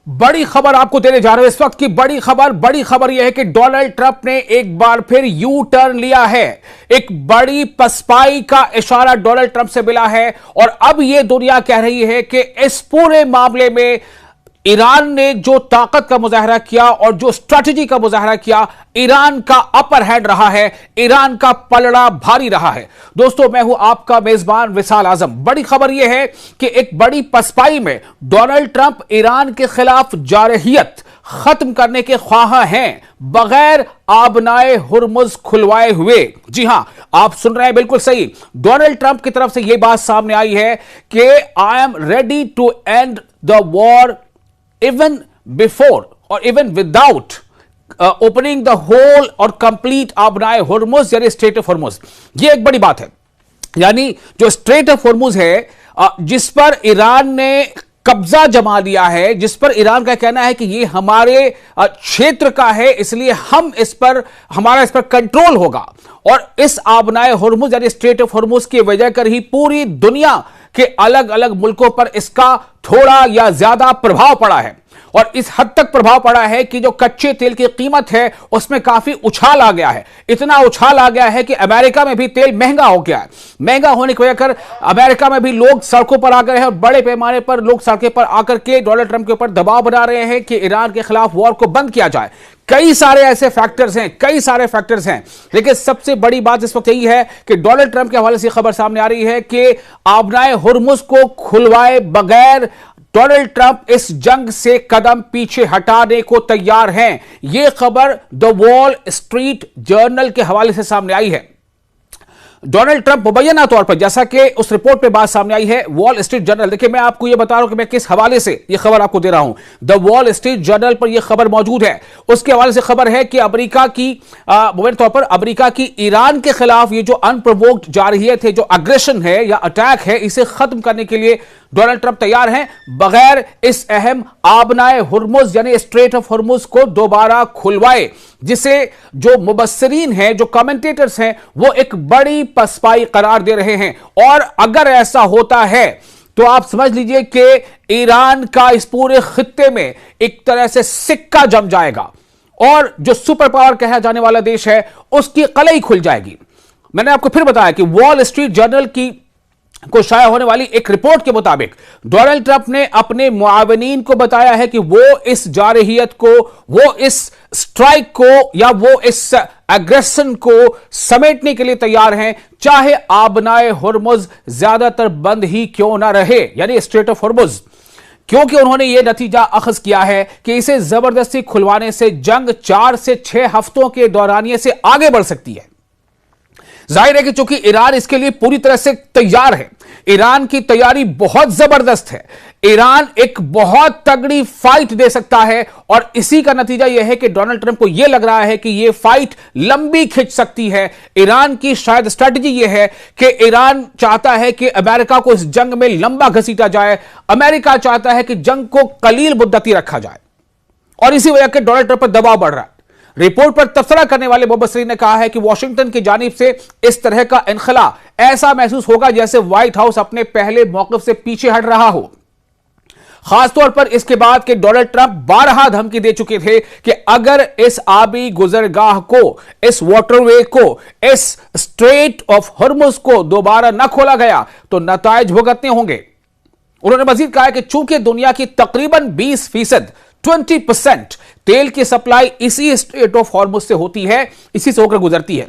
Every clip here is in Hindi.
बड़ी खबर आपको देने जा रहे हैं इस वक्त की बड़ी खबर यह है कि डोनाल्ड ट्रंप ने एक बार फिर यू टर्न लिया है। एक बड़ी पसपाई का इशारा डोनाल्ड ट्रंप से मिला है और अब यह दुनिया कह रही है कि इस पूरे मामले में ईरान ने जो ताकत का मुजाहरा किया और जो स्ट्रैटेजी का मुजाहरा किया, ईरान का अपर हैंड रहा है, ईरान का पलड़ा भारी रहा है। दोस्तों, मैं हूं आपका मेजबान विशाल आजम। बड़ी खबर यह है कि एक बड़ी पसपाई में डोनाल्ड ट्रंप ईरान के खिलाफ जारहियत खत्म करने के ख्वाह हैं, बगैर आबनाए हुर्मुज खुलवाए हुए। जी हां, आप सुन रहे हैं बिल्कुल सही। डोनाल्ड ट्रंप की तरफ से यह बात सामने आई है कि I am ready to end the war even before or even without opening the whole or complete आबनाए हुर्मुज यानी स्ट्रेट ऑफ हुर्मुज। ये एक बड़ी बात है, यानी जो स्ट्रेट ऑफ हुर्मुज है जिस पर ईरान ने कब्जा जमा लिया है, जिस पर ईरान का कहना है कि ये हमारे क्षेत्र का है, इसलिए हमारा इस पर कंट्रोल होगा। और इस आबनाए हुर्मुज यानी स्ट्रेट ऑफ हुर्मुज की वजह कर ही पूरी दुनिया के अलग अलग मुल्कों पर इसका थोड़ा या ज्यादा प्रभाव पड़ा है। और इस हद तक प्रभाव पड़ा है कि जो कच्चे तेल की कीमत है उसमें काफी उछाल आ गया है। इतना उछाल आ गया है कि अमेरिका में भी तेल महंगा हो गया है। महंगा होने की वजह कर अमेरिका में भी लोग सड़कों पर आ गए हैं और बड़े पैमाने पर लोग सड़कों पर आकर के डोनाल्ड ट्रंप के ऊपर दबाव बना रहे हैं कि ईरान के खिलाफ वॉर को बंद किया जाए। कई सारे ऐसे फैक्टर्स हैं, लेकिन सबसे बड़ी बात इस वक्त यही है कि डोनाल्ड ट्रंप के हवाले से खबर सामने आ रही है कि आबनाए हुर्मुज को खुलवाए बगैर डोनाल्ड ट्रंप इस जंग से कदम पीछे हटाने को तैयार हैं। यह खबर द वॉल स्ट्रीट जर्नल के हवाले से सामने आई है। डोनाल्ड ट्रंप मुबैना तौर पर, जैसा कि उस रिपोर्ट पे बात सामने आई है, वॉल स्ट्रीट जर्नल, देखिए मैं आपको यह बता रहा हूं कि मैं किस हवाले से यह खबर आपको दे रहा हूं। द वॉल स्ट्रीट जर्नल पर यह खबर मौजूद है। उसके हवाले से खबर है कि अमेरिका की मुबैना तौर पर अमेरिका की ईरान के खिलाफ ये जो अनप्रोवोक्ड जारहियत है, जो अग्रेशन है या अटैक है, इसे खत्म करने के लिए डोनाल्ड ट्रंप तैयार हैं, बगैर इस अहम आबनाए हुर्मुज यानी स्ट्रेट ऑफ हुर्मुज को दोबारा खुलवाए, जिसे जो मुबस्सिरीन हैं, जो कमेंटेटर्स हैं, वो एक बड़ी पसपाई करार दे रहे हैं। और अगर ऐसा होता है तो आप समझ लीजिए कि ईरान का इस पूरे खित्ते में एक तरह से सिक्का जम जाएगा और जो सुपर पावर कहा जाने वाला देश है उसकी कलई खुल जाएगी। मैंने आपको फिर बताया कि वॉल स्ट्रीट जर्नल को शाया होने वाली एक रिपोर्ट के मुताबिक डोनाल्ड ट्रंप ने अपने मुआवनीन को बताया है कि वो इस जारहियत को, वो इस स्ट्राइक को या वो इस एग्रेशन को समेटने के लिए तैयार हैं, चाहे आबनाए हुर्मुज ज्यादातर बंद ही क्यों ना रहे, यानी स्ट्रेट ऑफ हुर्मुज। क्योंकि उन्होंने यह नतीजा अखज किया है कि इसे जबरदस्ती खुलवाने से जंग 4 से 6 हफ्तों के दौरानिये से आगे बढ़ सकती है। जाहिर है कि चूंकि ईरान इसके लिए पूरी तरह से तैयार है, ईरान की तैयारी बहुत जबरदस्त है, ईरान एक बहुत तगड़ी फाइट दे सकता है। और इसी का नतीजा यह है कि डोनाल्ड ट्रंप को यह लग रहा है कि यह फाइट लंबी खिंच सकती है। ईरान की शायद स्ट्रेटजी यह है कि ईरान चाहता है कि अमेरिका को इस जंग में लंबा घसीटा जाए, अमेरिका चाहता है कि जंग को कलील मुद्दती रखा जाए, और इसी वजह से डोनाल्ड ट्रंप पर दबाव बढ़ रहा है। रिपोर्ट पर तबसरा करने वाले मुबस्सिरीन ने कहा है कि वॉशिंगटन की जानिब से इस तरह का इनखला ऐसा महसूस होगा जैसे व्हाइट हाउस अपने पहले मौक़िफ़ से पीछे हट रहा हो, खासतौर पर इसके बाद कि डोनाल्ड ट्रंप 12 धमकी दे चुके थे कि अगर इस आबी गुजरगाह को, इस वाटरवे को, इस स्ट्रेट ऑफ हुर्मुज को दोबारा न खोला गया तो नताइज भुगतने होंगे। उन्होंने मजीद कहा है कि चूंकि दुनिया की तकरीबन 20% तेल की सप्लाई इसी स्ट्रेट ऑफ हॉर्मुज से होती है, इसी से होकर गुजरती है,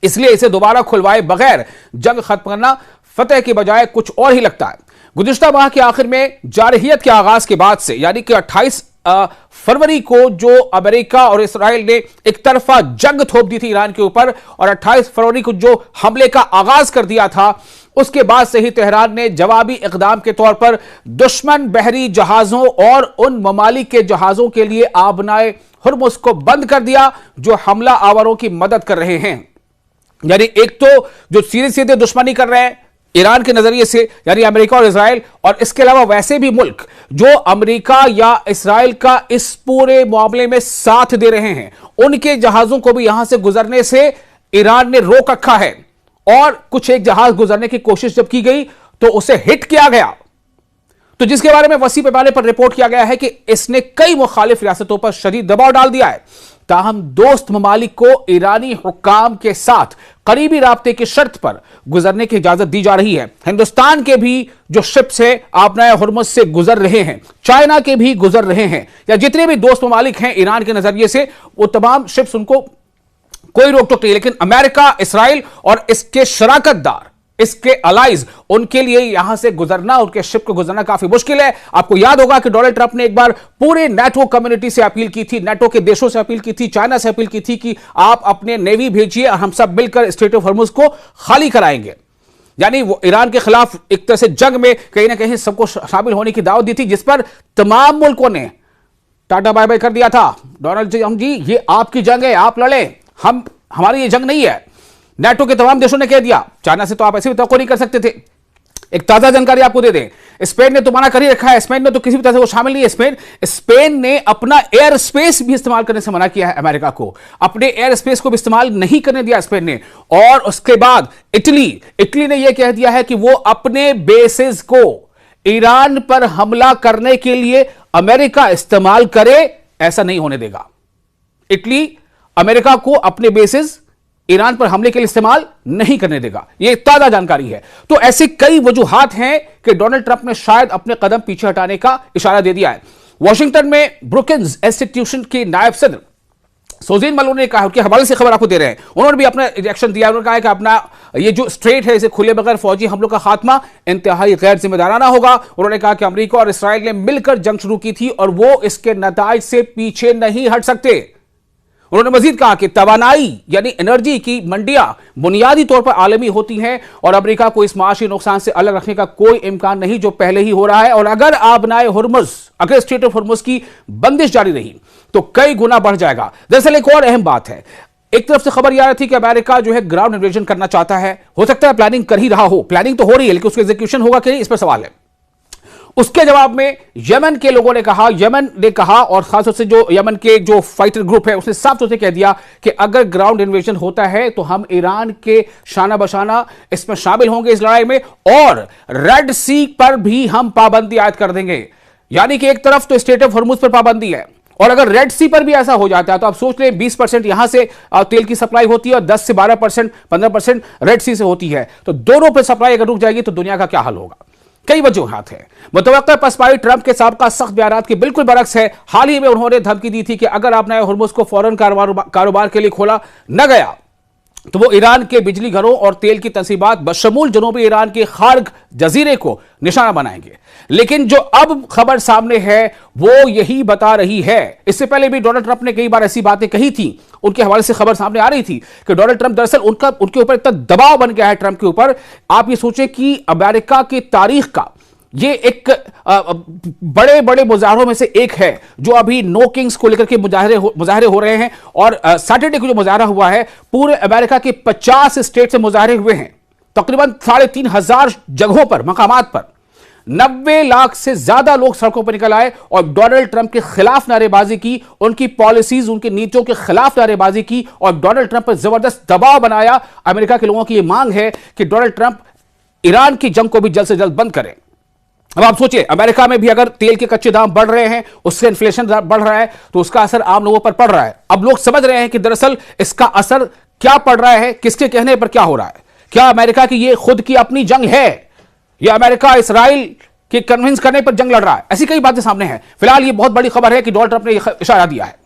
इसलिए इसे दोबारा खुलवाए बगैर जंग खत्म करना फतेह के बजाय कुछ और ही लगता है। गुज़िश्ता माह के आखिर में जारहियत के आगाज के बाद से, यानी कि 28 फरवरी को जो अमेरिका और इस्राइल ने एक तरफा जंग थोप दी थी ईरान के ऊपर, और 28 फरवरी को जो हमले का आगाज कर दिया था, उसके बाद से ही तेहरान ने जवाबी इकदाम के तौर पर दुश्मन बहरी जहाजों और उन ममालिक के जहाजों के लिए आबनाए हुर्मुज को बंद कर दिया जो हमला आवरों की मदद कर रहे हैं। यानी एक तो जो सीधे सीधे दुश्मनी कर रहे हैं ईरान के नजरिए से, यानी अमेरिका और इजराइल, और इसके अलावा वैसे भी मुल्क जो अमेरिका या इजराइल का इस पूरे मामले में साथ दे रहे हैं, उनके जहाजों को भी यहां से गुजरने से ईरान ने रोक रखा है। और कुछ एक जहाज गुजरने की कोशिश जब की गई तो उसे हिट किया गया। तो जिसके बारे में वसी पैमाने पर रिपोर्ट किया गया है कि इसने कई मुखालिफ रियासतों पर शदीद दबाव डाल दिया है। ताहम दोस्त ममालिक को ईरानी हुक्काम के साथ करीबी राब्ते की शर्त पर गुजरने की इजाजत दी जा रही है। हिंदुस्तान के भी जो शिप्स है आबनाए हुर्मुज से गुजर रहे हैं, चाइना के भी गुजर रहे हैं, या जितने भी दोस्त ममालिक हैं ईरान के नजरिए से, वो तमाम शिप्स, उनको कोई रोक टोक नहीं। लेकिन अमेरिका, इसराइल और इसके शराकतदार, इसके अलाइज, उनके लिए यहां से गुजरना, उनके शिप को गुजरना काफी मुश्किल है। आपको याद होगा कि डोनाल्ड ट्रंप ने एक बार पूरे नेटो कम्युनिटी से अपील की थी, नेटो के देशों से अपील की थी, चाइना से अपील की थी कि आप अपने नेवी भेजिए और हम सब मिलकर स्ट्रेट ऑफ हॉर्मुज को खाली कराएंगे। यानी वो ईरान के खिलाफ एक तरह से जंग में कहीं ना कहीं सबको शामिल होने की दावत दी थी, जिस पर तमाम मुल्कों ने टाटा बाय बाय कर दिया था। डोनाल्ड ट्रंप जी, ये आपकी जंग है, आप लड़े, हमारी ये जंग नहीं है। नेटो के तमाम देशों ने कह दिया, चाइना से तो आप ऐसे भी तवक्को नहीं कर सकते थे। एक ताजा जानकारी आपको दे दें, स्पेन ने तो मना कर ही रखा है, स्पेन ने तो किसी भी तरह से वो शामिल नहीं है। स्पेन ने अपना एयर स्पेस भी इस्तेमाल करने से मना किया है अमेरिका को, अपने एयर स्पेस को भी इस्तेमाल नहीं करने दिया स्पेन ने। और उसके बाद इटली ने यह कह दिया है कि वो अपने बेसिस को ईरान पर हमला करने के लिए अमेरिका इस्तेमाल करे, ऐसा नहीं होने देगा। इटली अमेरिका को अपने बेसिस ईरान पर हमले के लिए इस्तेमाल नहीं करने देगा, यह ताजा जानकारी है। तो ऐसी कई वजूहात हैं कि डोनाल्ड ट्रंप ने शायद अपने कदम पीछे हटाने का इशारा दे दिया है। वॉशिंगटन में ब्रुकिंस इंस्टीट्यूशन के नायब सदर सोजीन मलोन ने कहा, उनके हवाले से खबर आपको दे रहे हैं, उन्होंने भी अपना रिएक्शन दिया। उन्होंने कहा कि अपना ये जो स्ट्रेट है इसे खुले बगैर फौजी हमलों का खात्मा इंतहाई गैर जिम्मेदाराना होगा। उन्होंने कहा कि अमेरिका और इसराइल ने मिलकर जंग शुरू की थी और वो इसके नताइज से पीछे नहीं हट सकते। उन्होंने मजीद कहा कि तवानाई यानी एनर्जी की मंडियां बुनियादी तौर पर आलमी होती हैं और अमेरिका को इस माशी नुकसान से अलग रखने का कोई इम्कान नहीं जो पहले ही हो रहा है। और अगर आबनाए हुर्मुज, अगर स्ट्रेट ऑफ हुर्मुज की बंदिश जारी रही तो कई गुना बढ़ जाएगा। दरअसल एक और अहम बात है, एक तरफ से खबर यह आ रही थी कि अमेरिका जो है ग्राउंड इन्वेजन करना चाहता है, हो सकता है प्लानिंग कर ही रहा हो, प्लानिंग तो हो रही है, लेकिन उसका एग्जीक्यूशन होगा कि नहीं, इस पर सवाल है। उसके जवाब में यमन के लोगों ने कहा और खासतौर से जो यमन के जो फाइटर ग्रुप है उसने साफ तौर से कह दिया कि अगर ग्राउंड इन्वेजन होता है तो हम ईरान के शाना बशाना इसमें शामिल होंगे इस लड़ाई में, और रेड सी पर भी हम पाबंदी आयद कर देंगे। यानी कि एक तरफ तो स्ट्रेट ऑफ हॉर्मुज पर पाबंदी है, और अगर रेड सी पर भी ऐसा हो जाता है तो आप सोच लें 20% यहां से तेल की सप्लाई होती है और 10 से 12%, 15% रेड सी से होती है, तो दोनों पर सप्लाई अगर रुक जाएगी तो दुनिया का क्या हाल होगा। कई वजूहात है। मुतवक्का पसपाई ट्रंप के साबका सख्त बयानात के बिल्कुल बरक्स है। हाल ही में उन्होंने धमकी दी थी कि अगर आपने हुर्मुज को फौरन कारोबार के लिए खोला न गया तो वो ईरान के बिजली घरों और तेल की तंसीबात बशमूल जनूबी ईरान के खार्ग जजीरे को निशाना बनाएंगे। लेकिन जो अब खबर सामने है वो यही बता रही है। इससे पहले भी डोनाल्ड ट्रंप ने कई बार ऐसी बातें कही थी, उनके हवाले से खबर सामने आ रही थी कि डोनाल्ड ट्रंप दरअसल उनके ऊपर इतना दबाव बन गया है ट्रंप के ऊपर। आप ये सोचें कि अमेरिका की तारीख का ये एक बड़े बड़े मुजाहरों में से एक है जो अभी नो किंग्स को लेकर के मुजाहरे हो रहे हैं। और सैटरडे को जो मुजाहरा हुआ है, पूरे अमेरिका के 50 स्टेट से मुजाहरे हुए हैं, तकरीबन 3,500 जगहों पर, मकामात पर 90 लाख से ज्यादा लोग सड़कों पर निकल आए और डोनाल्ड ट्रंप के खिलाफ नारेबाजी की, उनकी पॉलिसीज, उनकी नीतियों के खिलाफ नारेबाजी की और डोनाल्ड ट्रंप पर जबरदस्त दबाव बनाया। अमेरिका के लोगों की यह मांग है कि डोनाल्ड ट्रंप ईरान की जंग को भी जल्द से जल्द बंद करें। अब आप सोचिए, अमेरिका में भी अगर तेल के कच्चे दाम बढ़ रहे हैं, उससे इन्फ्लेशन बढ़ रहा है, तो उसका असर आम लोगों पर पड़ रहा है। अब लोग समझ रहे हैं कि दरअसल इसका असर क्या पड़ रहा है, किसके कहने पर क्या हो रहा है। क्या अमेरिका की ये खुद की अपनी जंग है या अमेरिका इसराइल के कन्विंस करने पर जंग लड़ रहा है? ऐसी कई बातें सामने हैं। फिलहाल ये बहुत बड़ी खबर है कि डोनाल्ड ट्रंप ने इशारा दिया है।